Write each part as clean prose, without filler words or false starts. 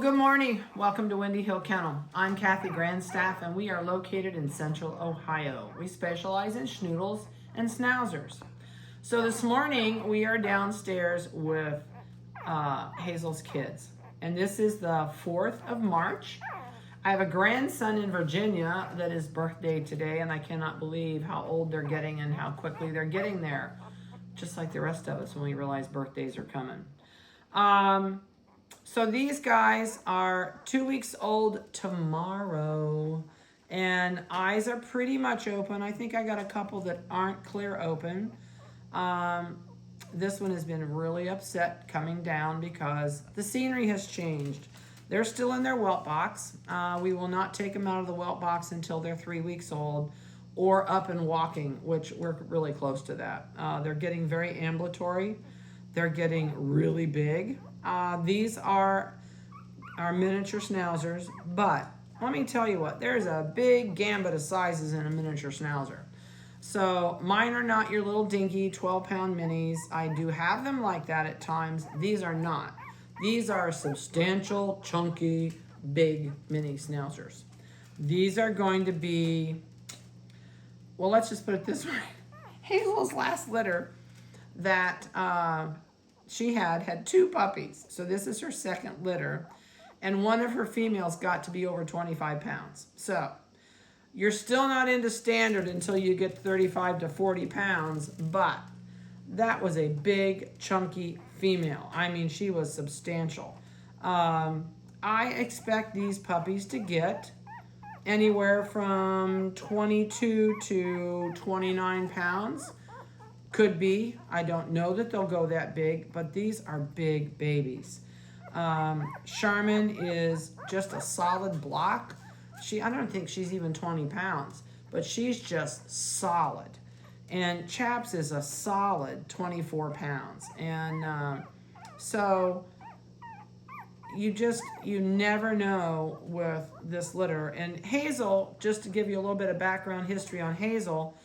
good morning. Welcome to Windy Hill Kennel. I'm Kathy Grandstaff, and we are located in Central Ohio. We specialize in Schnoodles and Schnauzers. So this morning, we are downstairs with Hazel's kids, and this is the 4th of March. I have a grandson in Virginia that is birthday today, and I cannot believe how old they're getting and how quickly they're getting there, just like the rest of us when we realize birthdays are coming. So these guys are 2 weeks old tomorrow, and eyes are pretty much open. I think I got a couple that aren't clear open. This one has been really upset coming down because the scenery has changed. They're still in their whelp box. We will not take them out of the whelp box until they're 3 weeks old or up and walking, which we're really close to that. They're getting very ambulatory. They're getting really big. These are our miniature Schnauzers, but let me tell you what, there's a big gambit of sizes in a miniature Schnauzer. So mine are not your little dinky 12-pound minis. I do have them like that at times. These are not. These are substantial, chunky, big mini Schnauzers. These are going to be, well, let's just put it this way. Hazel's last litter that she had 2 puppies. So this is her second litter. And one of her females got to be over 25 pounds. So you're still not into standard until you get 35 to 40 pounds. But that was a big, chunky female. I mean, she was substantial. I expect these puppies to get anywhere from 22 to 29 pounds. Could be. I don't know that they'll go that big, but these are big babies. Charmin is just a solid block. I don't think she's even 20 pounds, but she's just solid. And Chaps is a solid 24 pounds. And so you never know with this litter. And Hazel, just to give you a little bit of background history on Hazel,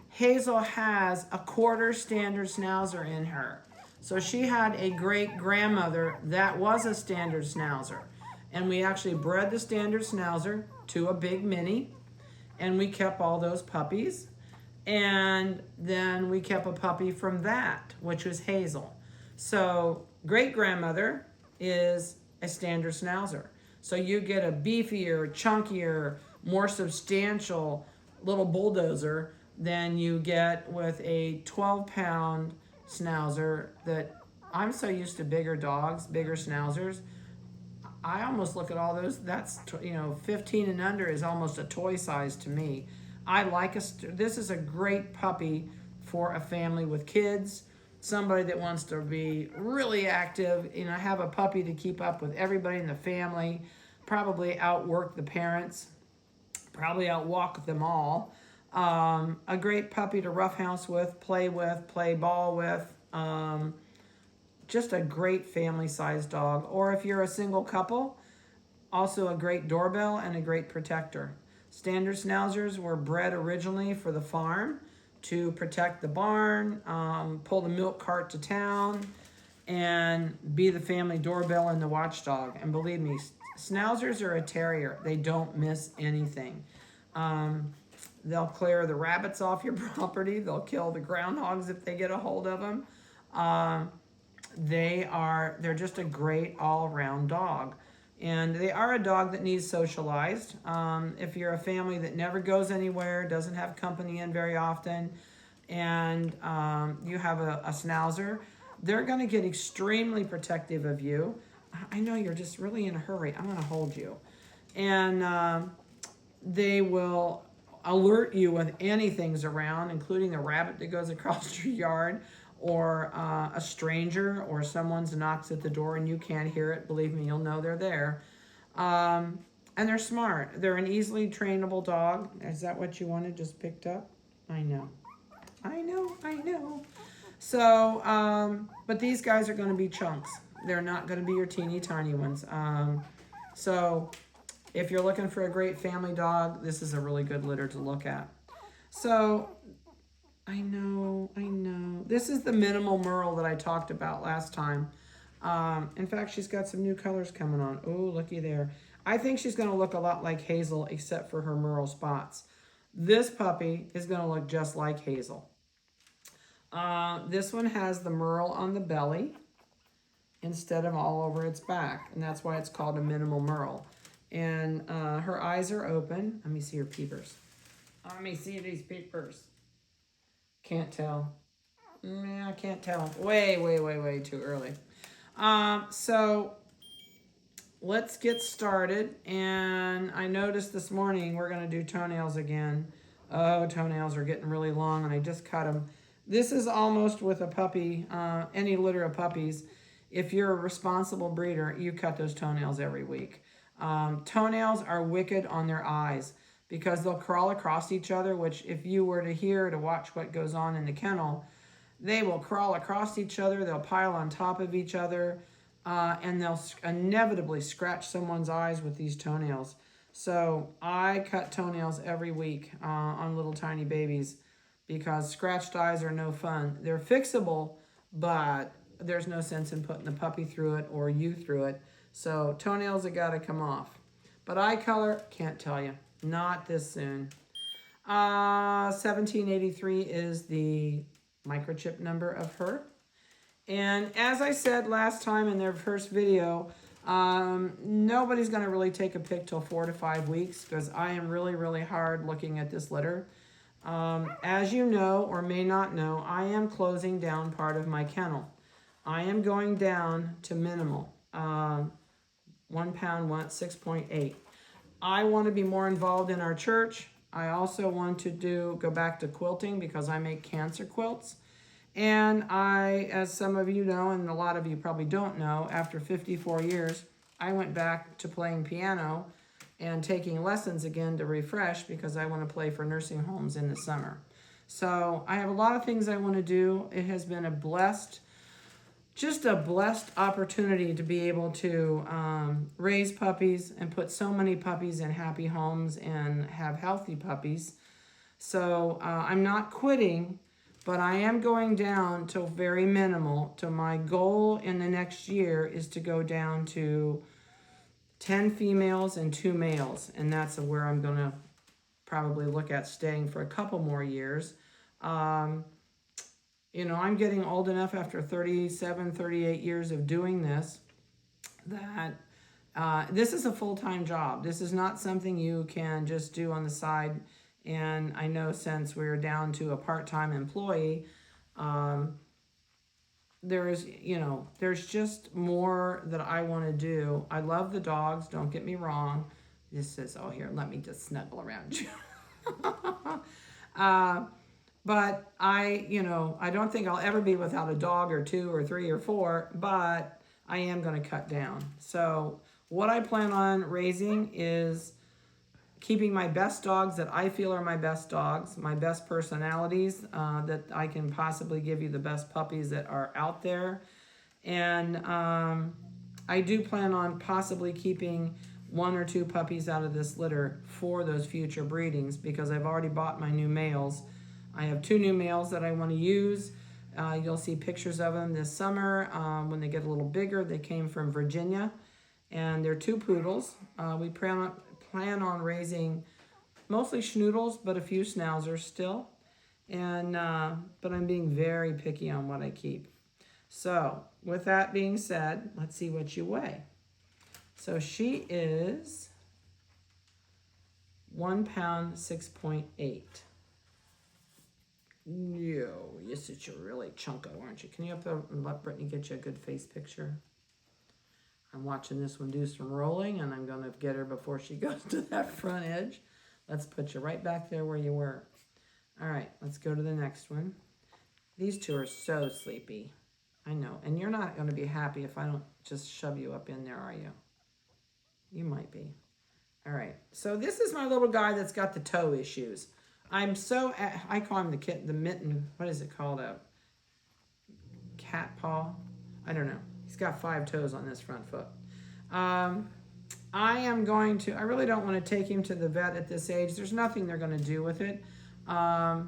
Hazel has a quarter standard Schnauzer in her. So she had a great grandmother that was a standard Schnauzer. And we actually bred the standard Schnauzer to a big mini. And we kept all those puppies. And then we kept a puppy from that, which was Hazel. So great grandmother is a standard Schnauzer. So you get a beefier, chunkier, more substantial little bulldozer than you get with a 12-pound Schnauzer that I'm so used to bigger dogs, bigger Schnauzers. I almost look at all those, that's, 15 and under is almost a toy size to me. This is a great puppy for a family with kids, somebody that wants to be really active, have a puppy to keep up with everybody in the family, probably outwork the parents, probably outwalk them all. A great puppy to roughhouse with, play ball with. Just a great family-sized dog. Or if you're a single couple, also a great doorbell and a great protector. Standard Schnauzers were bred originally for the farm to protect the barn, pull the milk cart to town, and be the family doorbell and the watchdog. And believe me, Schnauzers are a terrier. They don't miss anything. They'll clear the rabbits off your property. They'll kill the groundhogs if they get a hold of them. They're just a great all-around dog. And they are a dog that needs socialized. If you're a family that never goes anywhere, doesn't have company in very often, and you have a Schnauzer, they're going to get extremely protective of you. I know you're just really in a hurry. I'm going to hold you. And they will alert you when anything's around, including a rabbit that goes across your yard, or a stranger, or someone's knocks at the door and you can't hear it. Believe me, you'll know they're there. And they're smart. They're an easily trainable dog. Is that what you wanted just picked up? I know. So, but these guys are going to be chunks. They're not going to be your teeny tiny ones. So if you're looking for a great family dog, this is a really good litter to look at. So I know. This is the minimal Merle that I talked about last time. In fact, she's got some new colors coming on. Oh, looky there. I think she's going to look a lot like Hazel, except for her merle spots. This puppy is going to look just like Hazel. This one has the merle on the belly instead of all over its back, and that's why it's called a minimal merle. And her eyes are open. Let me see her peepers. Let me see these peepers. Can't tell. I can't tell. Way too early. So let's get started. And I noticed this morning we're going to do toenails again. Oh, toenails are getting really long, and I just cut them. This is almost with a puppy, any litter of puppies. If you're a responsible breeder, you cut those toenails every week. Toenails are wicked on their eyes because they'll crawl across each other, which if you were to watch what goes on in the kennel, they will crawl across each other, they'll pile on top of each other, and they'll inevitably scratch someone's eyes with these toenails. So I cut toenails every week on little tiny babies because scratched eyes are no fun. They're fixable, but there's no sense in putting the puppy through it or you through it. So toenails have got to come off. But eye color, can't tell you. Not this soon. 1783 is the microchip number of her. And as I said last time in their first video, nobody's going to really take a pic till 4 to 5 weeks because I am really hard looking at this litter. As you know or may not know, I am closing down part of my kennel. I am going down to minimal, 1 pound, 6.8. I want to be more involved in our church. I also want to go back to quilting because I make cancer quilts. And I, as some of you know, and a lot of you probably don't know, after 54 years, I went back to playing piano and taking lessons again to refresh because I want to play for nursing homes in the summer. So I have a lot of things I want to do. It has been just a blessed opportunity to be able to raise puppies and put so many puppies in happy homes and have healthy puppies. So I'm not quitting, but I am going down to very minimal. To my goal in the next year is to go down to 10 females and 2 males. And that's where I'm going to probably look at staying for a couple more years. You know, I'm getting old enough after 37, 38 years of doing this that this is a full-time job. This is not something you can just do on the side. And I know since we're down to a part-time employee, there's just more that I want to do. I love the dogs, don't get me wrong. This says, oh, here, let me just snuggle around you. But I don't think I'll ever be without a dog or 2 or 3 or 4, but I am going to cut down. So what I plan on raising is keeping my best dogs that I feel are my best dogs, my best personalities, that I can possibly give you the best puppies that are out there. And I do plan on possibly keeping 1 or 2 puppies out of this litter for those future breedings because I've already bought my new males. I have 2 new males that I want to use. You'll see pictures of them this summer when they get a little bigger. They came from Virginia, and they're 2 poodles. We plan on raising mostly Schnoodles, but a few Schnauzers still. And but I'm being very picky on what I keep. So with that being said, let's see what you weigh. So she is 1 pound, 6.8. No, yes, you're really chunko, aren't you? Can you up there and let Brittany get you a good face picture? I'm watching this one do some rolling, and I'm going to get her before she goes to that front edge. Let's put you right back there where you were. All right, let's go to the next one. These 2 are so sleepy. I know, and you're not going to be happy if I don't just shove you up in there, are you? You might be. All right, so this is my little guy that's got the toe issues. I call him the mitten, what is it called? A cat paw? I don't know. He's got 5 toes on this front foot. I really don't want to take him to the vet at this age. There's nothing they're going to do with it. The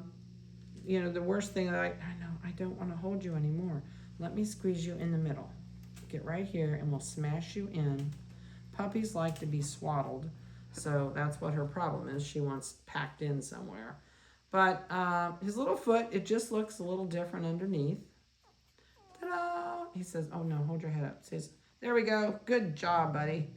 worst thing that I know, I don't want to hold you anymore. Let me squeeze you in the middle. get right here and we'll smash you in. Puppies like to be swaddled, so that's what her problem is. She wants packed in somewhere. But his little foot, it just looks a little different underneath. Ta-da! He says, oh no, hold your head up. He says, there we go. Good job, buddy.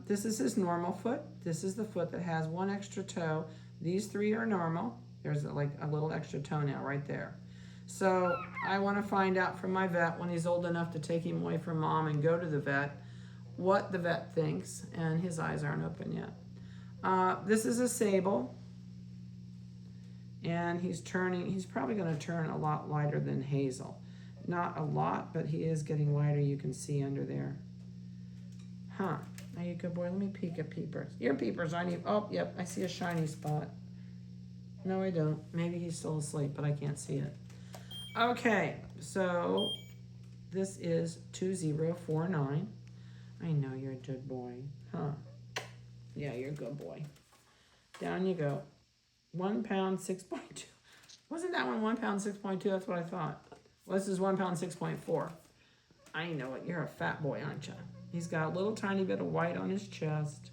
This is his normal foot. This is the foot that has one extra toe. These three are normal. There's like a little extra toenail right there. So I want to find out from my vet when he's old enough to take him away from mom and go to the vet what the vet thinks, and his eyes aren't open yet. This is a sable, and he's probably going to turn a lot lighter than Hazel. Not a lot, but he is getting lighter. You can see under there. Huh. Are you a good boy? Let me peek at peepers. Your peepers aren't even... Oh, yep, I see a shiny spot. No, I don't. Maybe he's still asleep, but I can't see it. Okay, so this is 2049. I know you're a good boy. Huh. Yeah, you're a good boy. Down you go. 1 pound, 6.2. Wasn't that one 1 pound, 6.2? That's what I thought. Well, this is 1 pound, 6.4. I know it. You're a fat boy, aren't you? He's got a little tiny bit of white on his chest.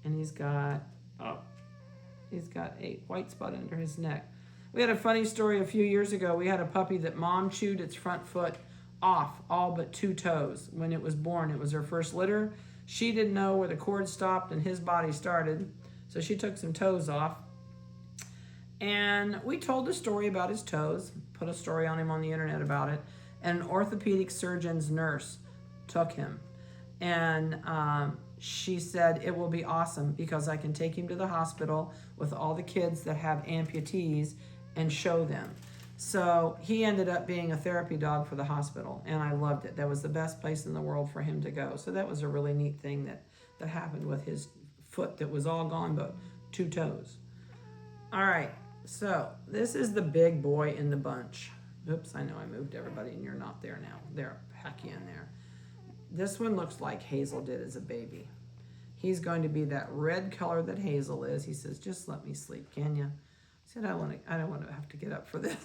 And he's got a white spot under his neck. We had a funny story a few years ago. We had a puppy that mom chewed its front foot off, all but 2 toes. When it was born, it was her first litter. She didn't know where the cord stopped and his body started, so she took some toes off. And we told the story about his toes, put a story on him on the internet about it, and an orthopedic surgeon's nurse took him. And she said, it will be awesome because I can take him to the hospital with all the kids that have amputees and show them. So he ended up being a therapy dog for the hospital, and I loved it. That was the best place in the world for him to go. So that was a really neat thing that happened with his foot that was all gone but 2 toes. All right, so this is the big boy in the bunch. Oops, I know I moved everybody and you're not there now. There, heck you in there. This one looks like Hazel did as a baby. He's going to be that red color that Hazel is. He says, just let me sleep, can you? I said, I don't want to have to get up for this.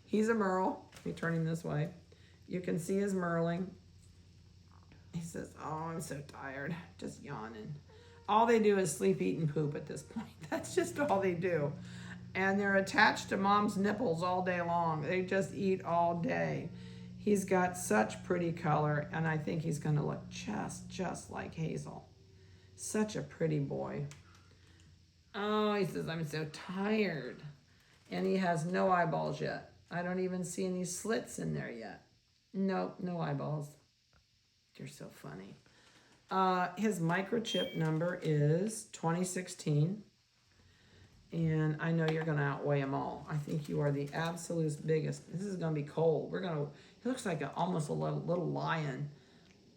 He's a Merle. Let me turn him this way. You can see his Merling. He says, oh, I'm so tired. Just yawning. All they do is sleep, eat, and poop at this point. That's just all they do. And they're attached to mom's nipples all day long. They just eat all day. He's got such pretty color, and I think he's going to look just like Hazel. Such a pretty boy. Oh, he says, I'm so tired. And he has no eyeballs yet. I don't even see any slits in there yet. Nope, no eyeballs. You're so funny. His microchip number is 2016. And I know you're going to outweigh them all. I think you are the absolute biggest. This is going to be cold. He looks like almost a little lion.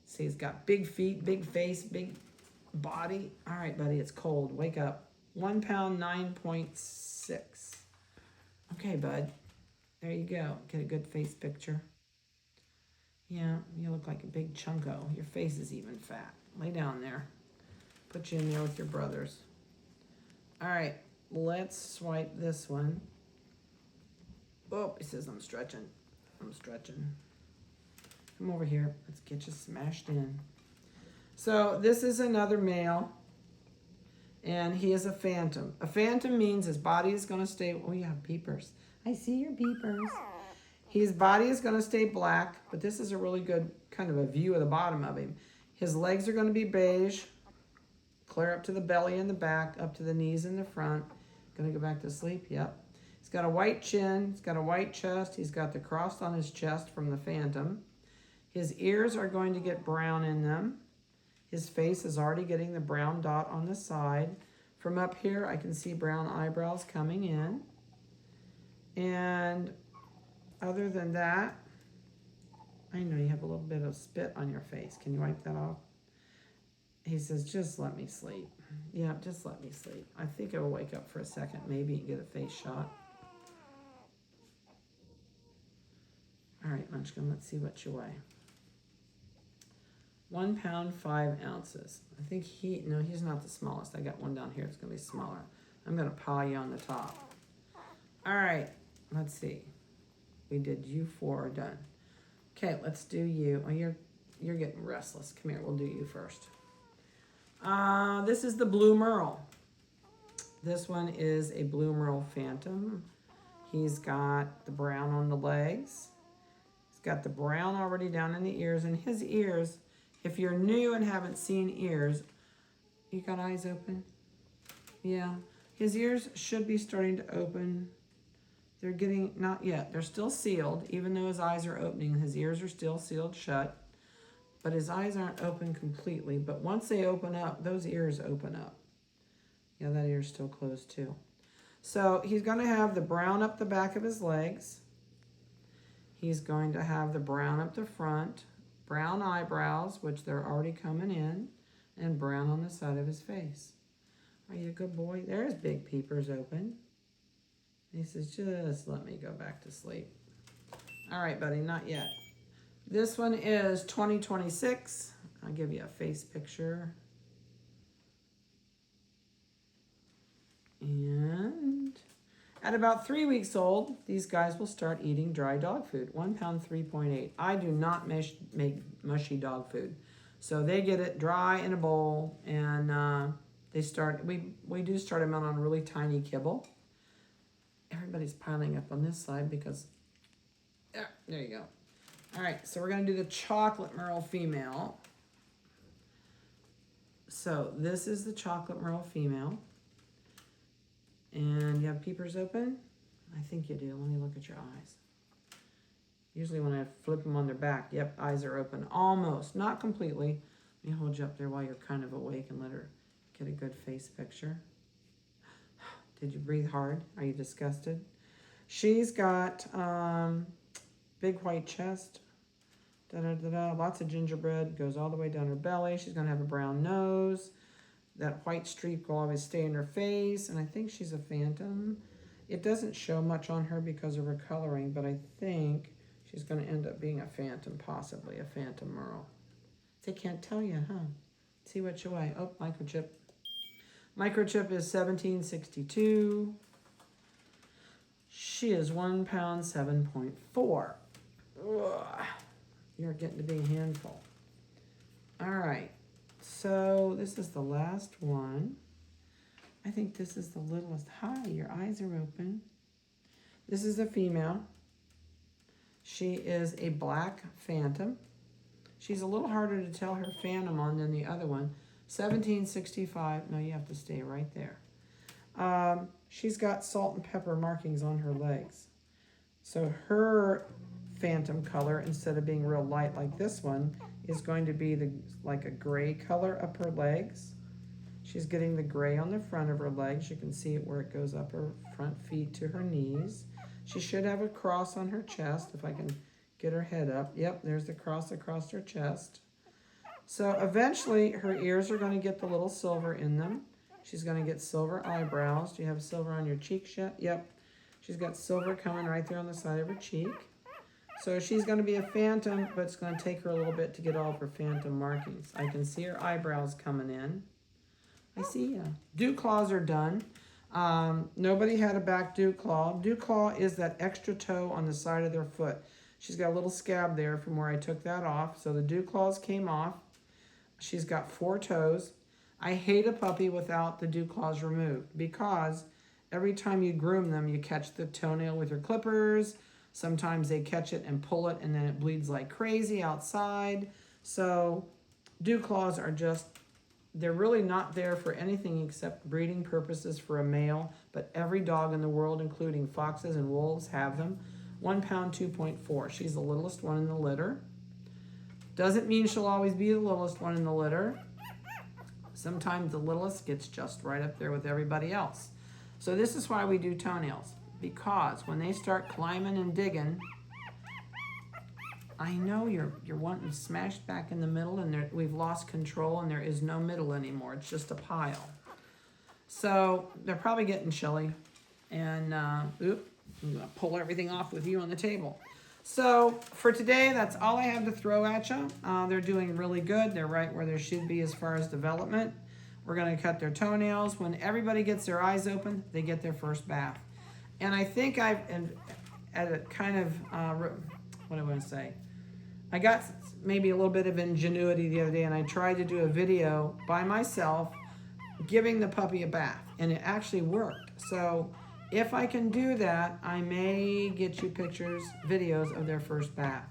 See, he's got big feet, big face, big body. All right, buddy, it's cold. Wake up. 1 pound, 9.6. Okay, bud. There you go. Get a good face picture. Yeah, you look like a big chunko. Your face is even fat. Lay down there. Put you in there with your brothers. All right, let's swipe this one. Oh, he says I'm stretching. I'm stretching. Come over here. Let's get you smashed in. So this is another male. And he is a phantom. A phantom means his body is going to stay... Oh, yeah, peepers. I see your peepers. His body is going to stay black, but this is a really good kind of a view of the bottom of him. His legs are going to be beige, clear up to the belly and the back, up to the knees in the front. Going to go back to sleep? Yep. He's got a white chin. He's got a white chest. He's got the cross on his chest from the phantom. His ears are going to get brown in them. His face is already getting the brown dot on the side. From up here, I can see brown eyebrows coming in. And other than that, I know you have a little bit of spit on your face. Can you wipe that off? He says, just let me sleep. Yeah, just let me sleep. I think I will wake up for a second, maybe, and get a face shot. All right, Munchkin, let's see what you weigh. 1 pound, 5 ounces. I think no, he's not the smallest. I got one down here. It's going to be smaller. I'm going to paw you on the top. All right, let's see. We did you 4 done. Okay, let's do you. Oh, you're getting restless. Come here, we'll do you first. This is the Blue Merle. This one is a Blue Merle Phantom. He's got the brown on the legs. He's got the brown already down in the ears. And his ears, if you're new and haven't seen ears, you got eyes open? Yeah. His ears should be starting to open. They're getting, not yet. They're still sealed. Even though his eyes are opening, his ears are still sealed shut. But his eyes aren't open completely. But once they open up, those ears open up. Yeah, that ear's still closed too. So he's going to have the brown up the back of his legs. He's going to have the brown up the front, brown eyebrows, which they're already coming in, and brown on the side of his face. Are you a good boy? There's Big Peepers open. He says, just let me go back to sleep. All right, buddy, not yet. This one is 2026. I'll give you a face picture. And at about 3 weeks old, these guys will start eating dry dog food. 1 pound, 3.8. I do not make mushy dog food. So they get it dry in a bowl, and they start, we do start them out on really tiny kibble. Everybody's piling up on this side because, there you go. All right, so we're going to do the chocolate Merle female. So this is the chocolate Merle female. And you have peepers open? I think you do. Let me look at your eyes. Usually when I flip them on their back, yep, eyes are open. Almost, not completely. Let me hold you up there while you're kind of awake and let her get a good face picture. Did you breathe hard? Are you disgusted? She's got big white chest. Lots of gingerbread. Goes all the way down her belly. She's going to have a brown nose. That white streak will always stay in her face. And I think she's a phantom. It doesn't show much on her because of her coloring, but I think she's going to end up being a phantom, possibly a phantom Merle. They can't tell you, huh? See what you weigh. Oh, microchip. Microchip is 1762. She is 1 pound, 7.4. Ugh. You're getting to be a handful. All right. So this is the last one. I think this is the littlest. Hi, your eyes are open. This is a female. She is a black phantom. She's a little harder to tell her phantom on than the other one. 1765. No, you have to stay right there. She's got salt and pepper markings on her legs. So her phantom color, instead of being real light like this one, is going to be like a gray color up her legs. She's getting the gray on the front of her legs. You can see it where it goes up her front feet to her knees. She should have a cross on her chest, if I can get her head up. Yep, there's the cross across her chest. So eventually her ears are going to get the little silver in them. She's going to get silver eyebrows. Do you have silver on your cheeks yet? Yep. She's got silver coming right there on the side of her cheek. So she's going to be a phantom, but it's going to take her a little bit to get all of her phantom markings. I can see her eyebrows coming in. I see ya. Dew claws are done. Nobody had a back dew claw. Dew claw is that extra toe on the side of their foot. She's got a little scab there from where I took that off. So the dew claws came off. She's got 4 toes. I hate a puppy without the dew claws removed because every time you groom them, you catch the toenail with your clippers. Sometimes they catch it and pull it and then it bleeds like crazy outside. So dew claws are just, they're really not there for anything except breeding purposes for a male, but every dog in the world, including foxes and wolves, have them. 1 pound, 2.4. She's the littlest one in the litter. Doesn't mean she'll always be the littlest one in the litter. Sometimes the littlest gets just right up there with everybody else. So this is why we do toenails, because when they start climbing and digging, I know you're wanting smashed back in the middle, and we've lost control and there is no middle anymore. It's just a pile. So they're probably getting chilly, and I'm gonna pull everything off with you on the table. So for today, that's all I have to throw at you. They're doing really good. They're right where they should be as far as development. We're gonna cut their toenails. When everybody gets their eyes open, they get their first bath. And I think I've, at a kind of, what do I want to say? I got maybe a little bit of ingenuity the other day, and I tried to do a video by myself giving the puppy a bath, and it actually worked. So if I can do that, I may get you pictures, videos of their first bath.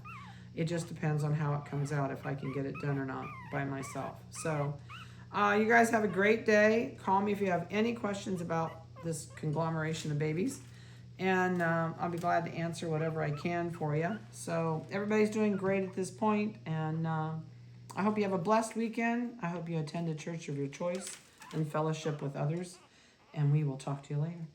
It just depends on how it comes out, if I can get it done or not by myself. So you guys have a great day. Call me if you have any questions about this conglomeration of babies, and I'll be glad to answer whatever I can for you. So everybody's doing great at this point, and I hope you have a blessed weekend. I hope you attend a church of your choice and fellowship with others, and we will talk to you later.